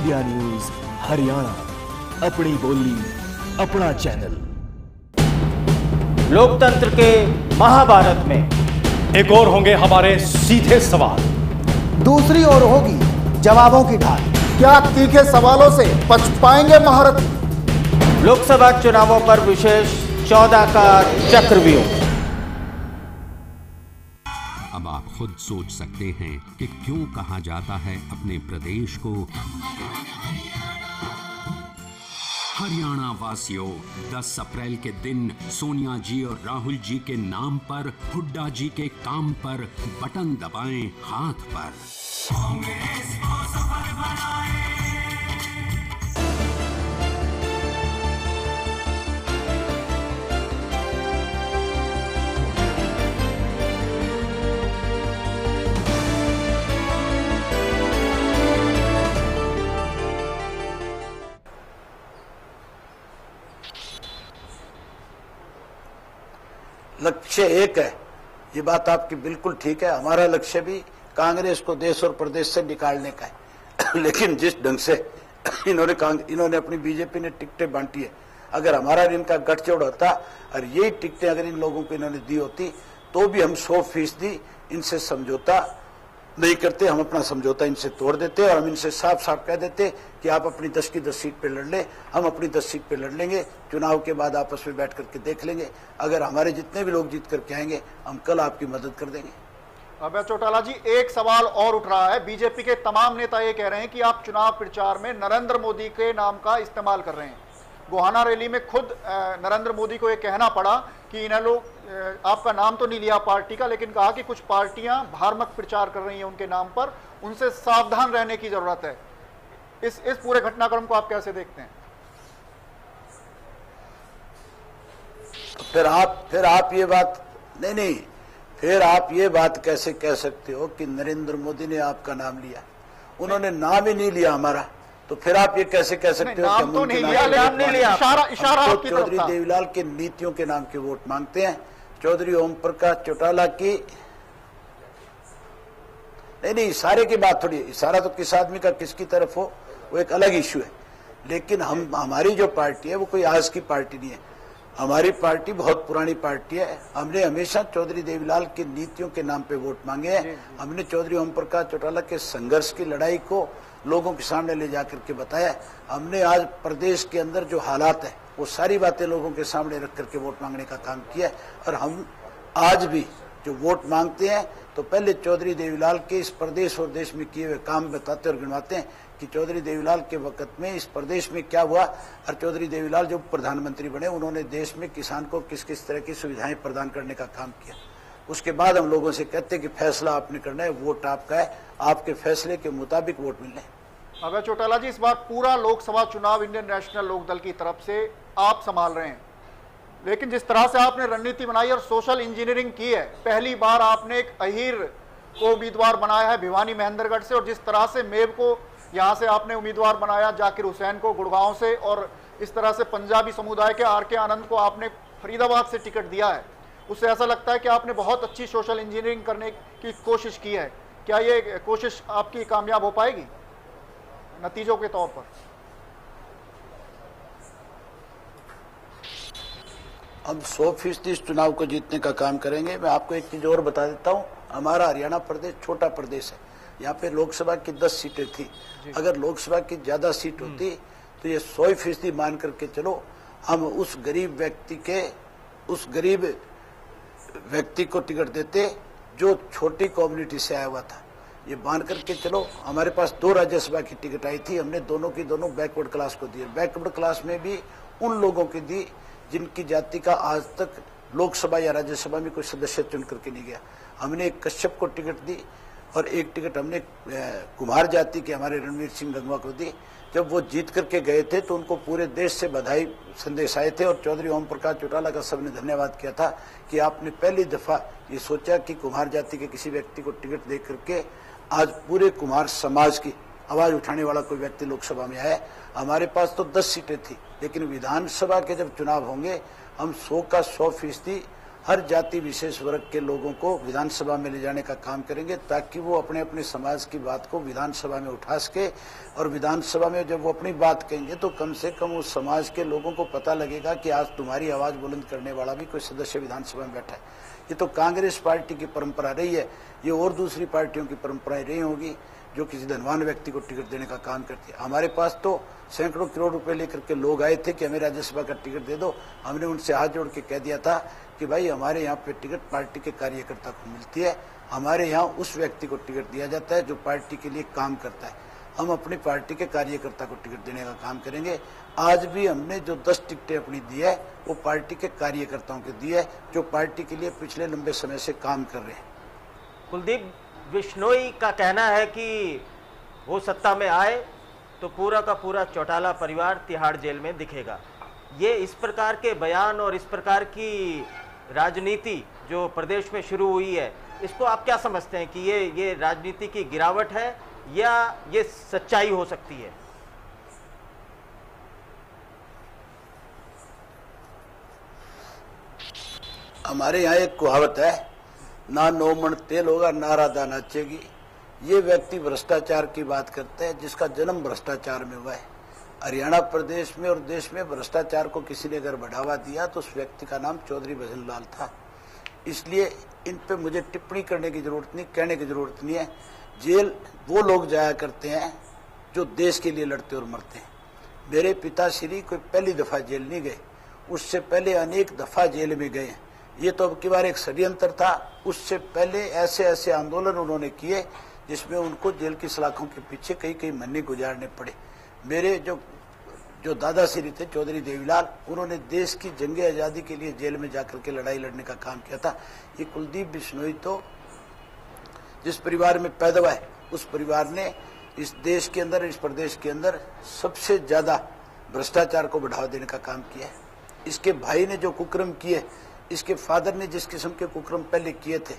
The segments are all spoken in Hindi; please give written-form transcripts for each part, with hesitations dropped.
इंडिया न्यूज हरियाणा, अपनी बोली अपना चैनल। लोकतंत्र के महाभारत में एक और होंगे हमारे सीधे सवाल, दूसरी ओर होगी जवाबों की ढाल। क्या तीखे सवालों से बच पाएंगे महारथी? लोकसभा चुनावों पर विशेष 14 का चक्रव्यूह। अब आप खुद सोच सकते हैं कि क्यों कहा जाता है अपने प्रदेश को हरियाणा वासियों। 10 अप्रैल के दिन सोनिया जी और राहुल जी के नाम पर, हुड्डा जी के काम पर बटन दबाएं हाथ पर। लक्ष्य एक है, ये बात आपकी बिल्कुल ठीक है। हमारा लक्ष्य भी कांग्रेस को देश और प्रदेश से निकालने का है। लेकिन जिस ढंग से इन्होंने अपनी बीजेपी ने टिकटें बांटी है, अगर हमारा इनका गठजोड़ होता और यही टिकटें अगर इन लोगों को इन्होंने दी होती तो भी हम 100% इनसे समझौता नहीं करते। हम अपना समझौता इनसे तोड़ देते और हम इनसे साफ साफ कह देते कि आप अपनी 10 की 10 सीट पे लड़ ले, हम अपनी 10 सीट पे लड़ लेंगे। चुनाव के बाद आपस में बैठ करके देख लेंगे। अगर हमारे जितने भी लोग जीत करके आएंगे हम कल आपकी मदद कर देंगे। अभय चौटाला जी, एक सवाल और उठ रहा है। बीजेपी के तमाम नेता ये कह रहे हैं कि आप चुनाव प्रचार में नरेंद्र मोदी के नाम का इस्तेमाल कर रहे हैं। गोहाना रैली में खुद नरेंद्र मोदी को ये कहना पड़ा कि इन्हें लोग आपका नाम तो नहीं लिया पार्टी का, लेकिन कहा कि कुछ पार्टियां भ्रामक प्रचार कर रही हैं उनके नाम पर, उनसे सावधान रहने की जरूरत है। इस पूरे घटनाक्रम को आप कैसे देखते हैं? फिर आप ये बात नहीं, फिर आप ये बात कैसे कह सकते हो कि नरेंद्र मोदी ने आपका नाम लिया? उन्होंने नाम ही नहीं लिया हमारा, तो फिर आप ये कैसे कह सकते हो कि हम उनके नाम नहीं लिया? इशारा चौधरी देवीलाल के नीतियों के नाम के वोट मांगते हैं। चौधरी ओम प्रकाश चौटाला की नहीं, इशारे की बात थोड़ी। इशारा तो किस आदमी का किसकी तरफ हो वो एक अलग इश्यू है। लेकिन हमारी जो पार्टी है वो कोई आज की पार्टी नहीं है। हमारी पार्टी बहुत पुरानी पार्टी है। हमने हमेशा चौधरी देवीलाल की नीतियों के नाम पे वोट मांगे हैं। हमने चौधरी ओम प्रकाश चौटाला के संघर्ष की लड़ाई को लोगों के सामने ले जाकर के बताया। हमने आज प्रदेश के अंदर जो हालात है वो सारी बातें लोगों के सामने रख करके वोट मांगने का काम किया है। और हम आज भी जो वोट मांगते हैं तो पहले चौधरी देवीलाल के इस प्रदेश और देश में किए हुए काम बताते और गिनवाते हैं कि चौधरी देवीलाल के वक्त में इस प्रदेश में क्या हुआ। और चौधरी देवीलाल जब प्रधानमंत्री बने उन्होंने देश में किसान को किस किस तरह की सुविधाएं प्रदान करने का काम किया। उसके बाद हम लोगों से कहते हैं कि फैसला आपने करना है, वोट आपका है, आपके फैसले के मुताबिक वोट मिलने। अभय चौटाला जी, इस बार पूरा लोकसभा चुनाव इंडियन नेशनल लोकदल की तरफ से आप संभाल रहे हैं, लेकिन जिस तरह से आपने रणनीति बनाई और सोशल इंजीनियरिंग की है, पहली बार आपने एक अहीर को उम्मीदवार बनाया है भिवानी महेंद्रगढ़ से, और जिस तरह से मेब को यहाँ से आपने उम्मीदवार बनाया, जाकिर हुसैन को गुड़गांव से, और इस तरह से पंजाबी समुदाय के आर के आनंद को आपने फरीदाबाद से टिकट दिया है, उससे ऐसा लगता है कि आपने बहुत अच्छी सोशल इंजीनियरिंग करने की कोशिश की है। क्या ये कोशिश आपकी कामयाब हो पाएगी नतीजों के तौर पर? हम 100% इस चुनाव को जीतने का काम करेंगे। मैं आपको एक चीज और बता देता हूं, हमारा हरियाणा प्रदेश छोटा प्रदेश है। यहाँ पे लोकसभा की 10 सीटें थी। अगर लोकसभा की ज्यादा सीट होती तो ये 100% मान करके चलो, हम उस गरीब व्यक्ति को टिकट देते जो छोटी कम्युनिटी से आया हुआ था। ये मान करके चलो, हमारे पास 2 राज्यसभा की टिकट आई थी, हमने दोनों की दोनों बैकवर्ड क्लास को दी। बैकवर्ड क्लास में भी उन लोगों की दी जिनकी जाति का आज तक लोकसभा या राज्यसभा में कोई सदस्य चुन करके नहीं गया। हमने एक कश्यप को टिकट दी और एक टिकट हमने कुम्हार जाति के हमारे रणवीर सिंह गंगवा को दी। जब वो जीत करके गए थे तो उनको पूरे देश से बधाई संदेश आए थे और चौधरी ओम प्रकाश चौटाला का सबने धन्यवाद किया था कि आपने पहली दफा ये सोचा कि कुम्हार जाति के किसी व्यक्ति को टिकट दे करके आज पूरे कुम्हार समाज की आवाज उठाने वाला कोई व्यक्ति लोकसभा में आया। हमारे पास तो 10 सीटें थी, लेकिन विधानसभा के जब चुनाव होंगे हम 100 का 100% हर जाति विशेष वर्ग के लोगों को विधानसभा में ले जाने का काम करेंगे, ताकि वो अपने अपने समाज की बात को विधानसभा में उठा सके। और विधानसभा में जब वो अपनी बात कहेंगे तो कम से कम उस समाज के लोगों को पता लगेगा कि आज तुम्हारी आवाज बुलंद करने वाला भी कोई सदस्य विधानसभा में बैठा है। ये तो कांग्रेस पार्टी की परंपरा रही है, ये और दूसरी पार्टियों की परंपराएं रही होगी जो किसी धनवान व्यक्ति को टिकट देने का काम करती है। हमारे पास तो सैकड़ों करोड़ रुपए लेकर के लोग आए थे कि हमें राज्यसभा का टिकट दे दो। हमने उनसे हाथ जोड़ के कह दिया था कि भाई हमारे यहाँ पे टिकट पार्टी के कार्यकर्ता को मिलती है, हमारे यहाँ उस व्यक्ति को टिकट दिया जाता है जो पार्टी के लिए काम करता है। हम अपनी पार्टी के कार्यकर्ता को टिकट देने का काम करेंगे। आज भी हमने जो 10 टिकटें अपनी दी है वो पार्टी के कार्यकर्ताओं को दी है जो पार्टी के लिए पिछले लंबे समय से काम कर रहे हैं। कुलदीप बिश्नोई का कहना है कि वो सत्ता में आए तो पूरा का पूरा चौटाला परिवार तिहाड़ जेल में दिखेगा। ये इस प्रकार के बयान और इस प्रकार की राजनीति जो प्रदेश में शुरू हुई है, इसको आप क्या समझते हैं कि ये राजनीति की गिरावट है या ये सच्चाई हो सकती है? हमारे यहाँ एक कहावत है, ना 9 मन तेल होगा ना राधा नाचेगी। ये व्यक्ति भ्रष्टाचार की बात करते हैं जिसका जन्म भ्रष्टाचार में हुआ है। हरियाणा प्रदेश में और देश में भ्रष्टाचार को किसी ने अगर बढ़ावा दिया तो उस व्यक्ति का नाम चौधरी भजन लाल था। इसलिए इन पे मुझे टिप्पणी करने की जरूरत नहीं, कहने की जरूरत नहीं है। जेल वो लोग जाया करते हैं जो देश के लिए लड़ते और मरते हैं। मेरे पिताश्री कोई पहली दफा जेल नहीं गए, उससे पहले अनेक दफा जेल में गए। ये तो अब की बार एक षड्यंत्र था। उससे पहले ऐसे ऐसे आंदोलन उन्होंने किए जिसमें उनको जेल की सलाखों के पीछे कई कई महीने गुजारने पड़े। मेरे जो दादाश्री थे चौधरी देवीलाल, उन्होंने देश की जंग आज़ादी के लिए जेल में जाकर के लड़ाई लड़ने का काम किया था। ये कुलदीप बिश्नोई तो जिस परिवार में पैदा हुआ है उस परिवार ने इस देश के अंदर, इस प्रदेश के अंदर सबसे ज्यादा भ्रष्टाचार को बढ़ावा देने का काम किया है। इसके भाई ने जो कुकर्म किए, इसके फादर ने जिस किस्म के कुकर्म पहले किए थे,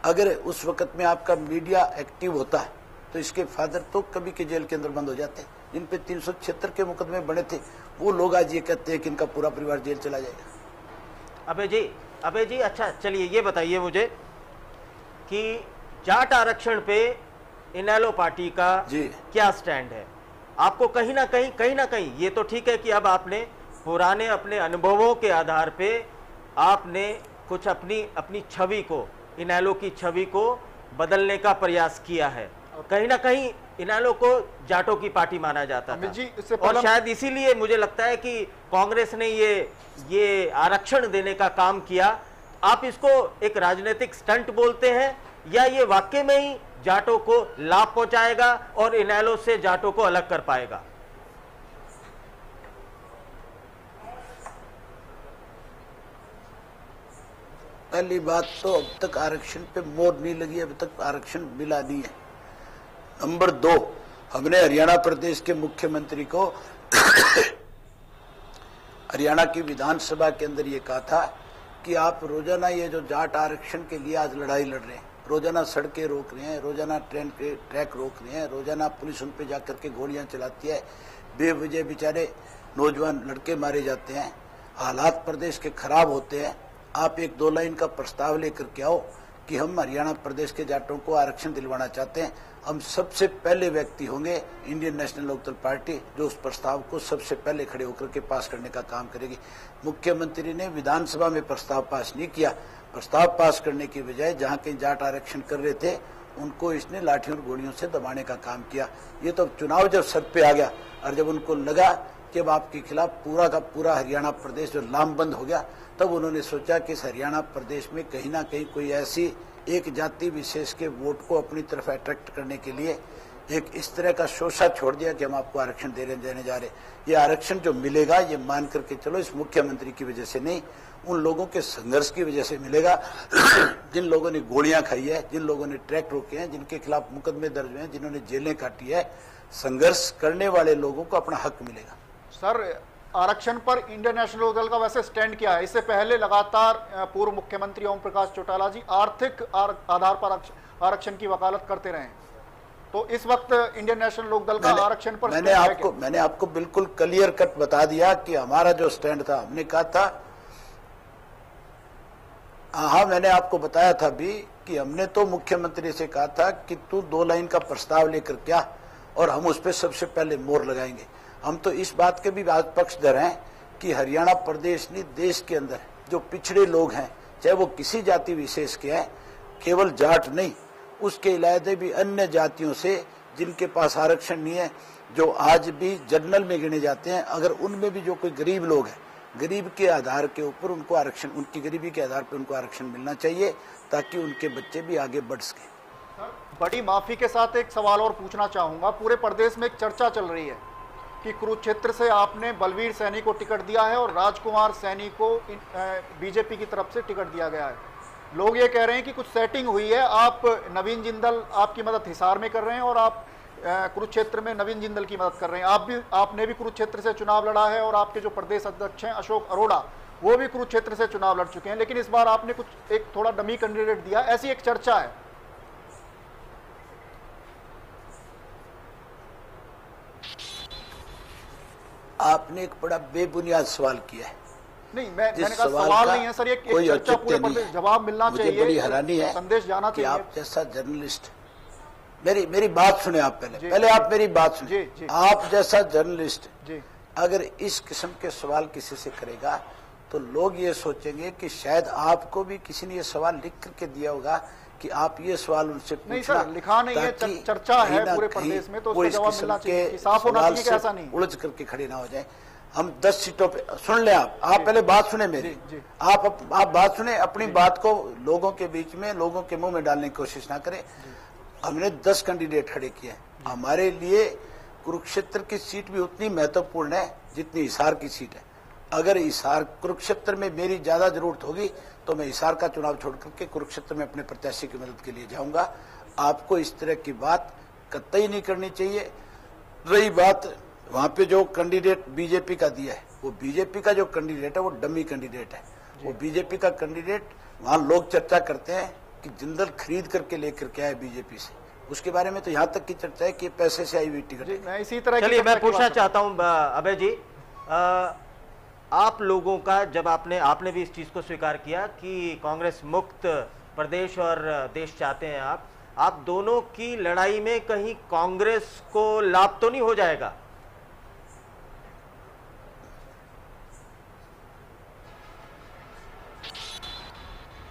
अगर उस वक्त में आपका मीडिया एक्टिव होता तो इसके फादर तो कभी के जेल के अंदर बंद हो जाते। जिन पे 376 के मुकदमे बने थे वो लोग आज ये कहते हैं कि इनका पूरा परिवार जेल चला जाएगा। अबे जी अच्छा चलिए ये बताइए मुझे कि जाट आरक्षण पे इनेलो पार्टी का क्या स्टैंड है? आपको कहीं ना कहीं ये तो ठीक है कि अब आपने पुराने अपने अनुभवों के आधार पे आपने कुछ अपनी छवि को, इनेलो की छवि को बदलने का प्रयास किया है। कहीं ना कहीं इनेलो को जाटों की पार्टी माना जाता था और शायद इसीलिए मुझे लगता है कि कांग्रेस ने ये आरक्षण देने का काम किया। आप इसको एक राजनीतिक स्टंट बोलते हैं या ये वाकई में ही जाटों को लाभ पहुंचाएगा और इनेलो से जाटों को अलग कर पाएगा? पहली बात तो अब तक आरक्षण पे मोहर नहीं लगी, अब तक आरक्षण मिला नहीं है। नंबर 2, हमने हरियाणा प्रदेश के मुख्यमंत्री को हरियाणा की विधानसभा के अंदर ये कहा था कि आप रोजाना ये जो जाट आरक्षण के लिए आज लड़ाई लड़ रहे हैं, रोजाना सड़कें रोक रहे हैं, रोजाना ट्रेन के ट्रैक रोक रहे हैं, रोजाना पुलिस उन पे जाकर के गोलियां चलाती है, बेवजह बेचारे नौजवान लड़के मारे जाते हैं, हालात प्रदेश के खराब होते हैं। आप 1-2 लाइन का प्रस्ताव लेकर के आओ कि हम हरियाणा प्रदेश के जाटों को आरक्षण दिलवाना चाहते हैं। हम सबसे पहले व्यक्ति होंगे इंडियन नेशनल लोकदल पार्टी जो उस प्रस्ताव को सबसे पहले खड़े होकर के पास करने का काम करेगी। मुख्यमंत्री ने विधानसभा में प्रस्ताव पास नहीं किया। प्रस्ताव पास करने की बजाय जहां कहीं जाट आरक्षण कर रहे थे उनको इसने लाठियों और गोलियों से दबाने का काम किया। ये तो चुनाव जब सर पे आ गया और जब उनको लगा कि अब आपके खिलाफ पूरा का पूरा हरियाणा प्रदेश जो लामबंद हो गया, तब उन्होंने सोचा कि इस हरियाणा प्रदेश में कहीं ना कहीं कोई ऐसी एक जाति विशेष के वोट को अपनी तरफ अट्रैक्ट करने के लिए एक इस तरह का शोषा छोड़ दिया कि हम आपको आरक्षण देने जा रहे। ये आरक्षण जो मिलेगा ये मान करके चलो इस मुख्यमंत्री की वजह से नहीं, उन लोगों के संघर्ष की वजह से मिलेगा जिन लोगों ने गोलियां खाई है, जिन लोगों ने ट्रैक रोके हैं, जिनके खिलाफ मुकदमे दर्ज हुए हैं, जिन्होंने जेलें काटी है। संघर्ष करने वाले लोगों को अपना हक मिलेगा। सर, आरक्षण पर इंडियन नेशनल लोकदल का वैसे स्टैंड क्या है? इससे पहले लगातार पूर्व मुख्यमंत्री ओम प्रकाश चौटाला जी आर्थिक आधार पर आरक्षण की वकालत करते रहे, तो इस वक्त इंडियन नेशनल लोकदल का आरक्षण पर मैंने आपको बिल्कुल क्लियर कट बता दिया कि हमारा जो स्टैंड था, हमने कहा था हाँ, मैंने आपको बताया था भी कि हमने तो मुख्यमंत्री से कहा था कि तू 2 लाइन का प्रस्ताव लेकर क्या, और हम उस पर सबसे पहले मोहर लगाएंगे। हम तो इस बात के भी पक्षधर हैं कि हरियाणा प्रदेश ने देश के अंदर जो पिछड़े लोग हैं, चाहे वो किसी जाति विशेष के हैं, केवल जाट नहीं, उसके इलावा भी अन्य जातियों से जिनके पास आरक्षण नहीं है, जो आज भी जनरल में गिने जाते हैं, अगर उनमें भी जो कोई गरीब लोग हैं, गरीब के आधार के ऊपर उनको आरक्षण, उनकी गरीबी के आधार पर उनको आरक्षण मिलना चाहिए ताकि उनके बच्चे भी आगे बढ़ सके। बड़ी माफी के साथ एक सवाल और पूछना चाहूंगा। पूरे प्रदेश में एक चर्चा चल रही है कि कुरुक्षेत्र से आपने बलवीर सैनी को टिकट दिया है और राजकुमार सैनी को बीजेपी की तरफ से टिकट दिया गया है। लोग ये कह रहे हैं कि कुछ सेटिंग हुई है, आप नवीन जिंदल आपकी मदद हिसार में कर रहे हैं और आप कुरुक्षेत्र में नवीन जिंदल की मदद कर रहे हैं। आपने भी कुरुक्षेत्र से चुनाव लड़ा है और आपके जो प्रदेश अध्यक्ष हैं अशोक अरोड़ा, वो भी कुरुक्षेत्र से चुनाव लड़ चुके हैं, लेकिन इस बार आपने कुछ एक थोड़ा डमी कैंडिडेट दिया, ऐसी एक चर्चा है। आपने एक बड़ा बेबुनियाद सवाल किया है। नहीं, मैंने कहा सवाल नहीं है सर, एक चर्चा पूरे प्रदेश, जवाब मिलना चाहिए। मुझे बड़ी हैरानी है, संदेश जाना चाहिए। आप जैसा जर्नलिस्ट, मेरी बात सुने आप, पहले आप मेरी बात सुने। आप जैसा जर्नलिस्ट अगर इस किस्म के सवाल किसी से करेगा तो लोग ये सोचेंगे कि शायद आपको भी किसी ने ये सवाल लिख करके दिया होगा कि आप ये सवाल उनसे पूछना। नहीं सर, लिखा नहीं है, चर्चा है पूरे प्रदेश में, तो उसका जवाब मिलना चाहिए, साफ होना चाहिए कि ऐसा नहीं उलझ करके खड़े ना हो जाए। हम 10 सीटों पे, सुन ले आप पहले बात सुने मेरी, आप बात सुने, अपनी बात को लोगों के बीच में, लोगों के मुंह में डालने की कोशिश ना करें। हमने 10 कैंडिडेट खड़े किए हैं। हमारे लिए कुरुक्षेत्र की सीट भी उतनी महत्वपूर्ण है जितनी हिसार की सीट है। अगर हिसार, कुरुक्षेत्र में मेरी ज्यादा जरूरत होगी तो मैं हिसार का चुनाव छोड़ करके कुरुक्षेत्र में अपने प्रत्याशी की मदद के लिए जाऊंगा। आपको इस तरह की बात कतई नहीं करनी चाहिए। रही बात वहां पे जो कैंडिडेट बीजेपी का दिया है, वो बीजेपी का जो कैंडिडेट है वो डमी कैंडिडेट है। वो बीजेपी का कैंडिडेट, वहां लोग चर्चा करते हैं कि जिंदल खरीद करके लेकर के आए बीजेपी से, उसके बारे में तो यहाँ तक की चर्चा है कि पैसे से आई हुई टिकट। मैं इसी तरह, चलिए मैं पूछना चाहता हूँ अभय जी, आप लोगों का, जब आपने भी इस चीज को स्वीकार किया कि कांग्रेस मुक्त प्रदेश और देश चाहते हैं आप दोनों की लड़ाई में कहीं कांग्रेस को लाभ तो नहीं हो जाएगा?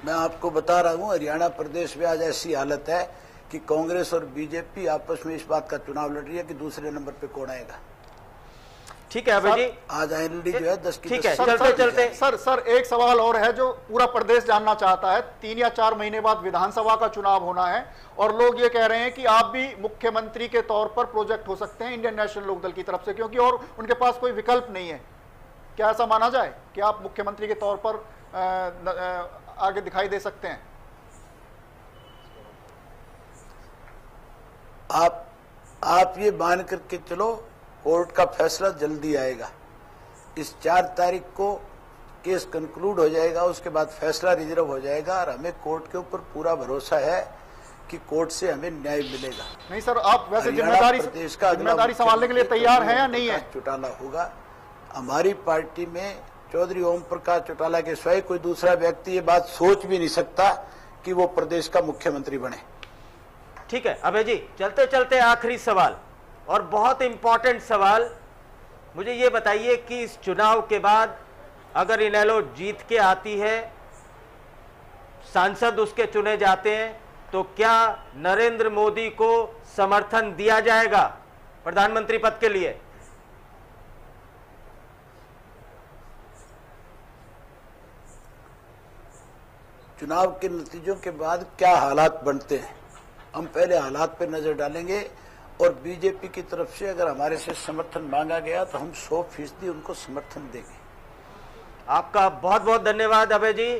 मैं आपको बता रहा हूं, हरियाणा प्रदेश में आज ऐसी हालत है कि कांग्रेस और बीजेपी आपस में इस बात का चुनाव लड़ रही है कि दूसरे नंबर पे कौन आएगा। ठीक है अभय जी, आज आईएनडी जो है 10 की 10। ठीक है, चलते सर एक सवाल और है जो पूरा प्रदेश जानना चाहता है। 3 या 4 महीने बाद विधानसभा का चुनाव होना है और लोग ये कह रहे हैं कि आप भी मुख्यमंत्री के तौर पर प्रोजेक्ट हो सकते हैं इंडियन नेशनल लोकदल की तरफ से, क्योंकि और उनके पास कोई विकल्प नहीं है। क्या ऐसा माना जाए कि आप मुख्यमंत्री के तौर पर आगे दिखाई दे सकते हैं? आप ये मान करके चलो, कोर्ट का फैसला जल्दी आएगा। इस 4 तारीख को केस कंक्लूड हो जाएगा, उसके बाद फैसला रिजर्व हो जाएगा और हमें कोर्ट के ऊपर पूरा भरोसा है कि कोर्ट से हमें न्याय मिलेगा। नहीं सर, आप वैसे जिम्मेदारी संभालने के लिए तैयार हैं या नहीं है? चौटाला होगा। हमारी पार्टी में चौधरी ओम प्रकाश चौटाला के सिवाय कोई दूसरा व्यक्ति ये बात सोच भी नहीं सकता कि वो प्रदेश का मुख्यमंत्री बने। ठीक है अभय जी, चलते चलते आखिरी सवाल और बहुत इंपॉर्टेंट सवाल, मुझे ये बताइए कि इस चुनाव के बाद अगर इनेलो जीत के आती है, सांसद उसके चुने जाते हैं, तो क्या नरेंद्र मोदी को समर्थन दिया जाएगा प्रधानमंत्री पद के लिए? चुनाव के नतीजों के बाद क्या हालात बनते हैं, हम पहले हालात पर नजर डालेंगे और बीजेपी की तरफ से अगर हमारे से समर्थन मांगा गया तो हम 100% उनको समर्थन देंगे। आपका बहुत बहुत धन्यवाद अभय जी,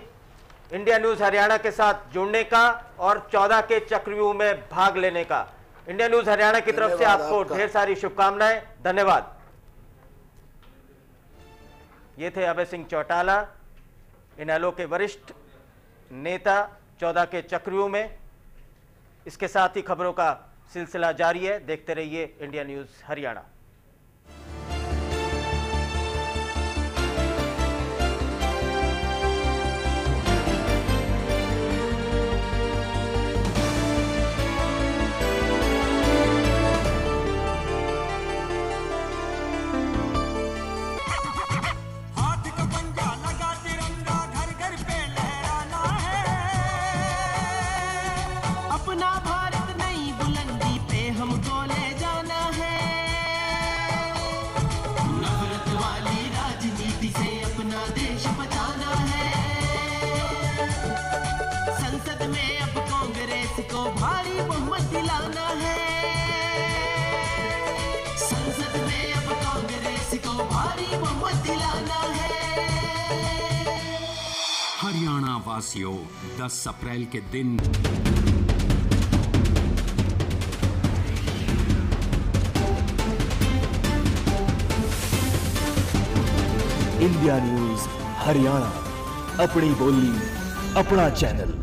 इंडिया न्यूज हरियाणा के साथ जुड़ने का और 14 के चक्रव्यूह में भाग लेने का। इंडिया न्यूज हरियाणा की तरफ से आपको ढेर सारी शुभकामनाएं, धन्यवाद। ये थे अभय सिंह चौटाला, इनेलो के वरिष्ठ नेता 14 के चक्रव्यूह में। इसके साथ ही खबरों का सिलसिला जारी है, देखते रहिए इंडिया न्यूज हरियाणा। हरियाणा वासियों 10 अप्रैल के दिन इंडिया न्यूज हरियाणा, अपनी बोली अपना चैनल।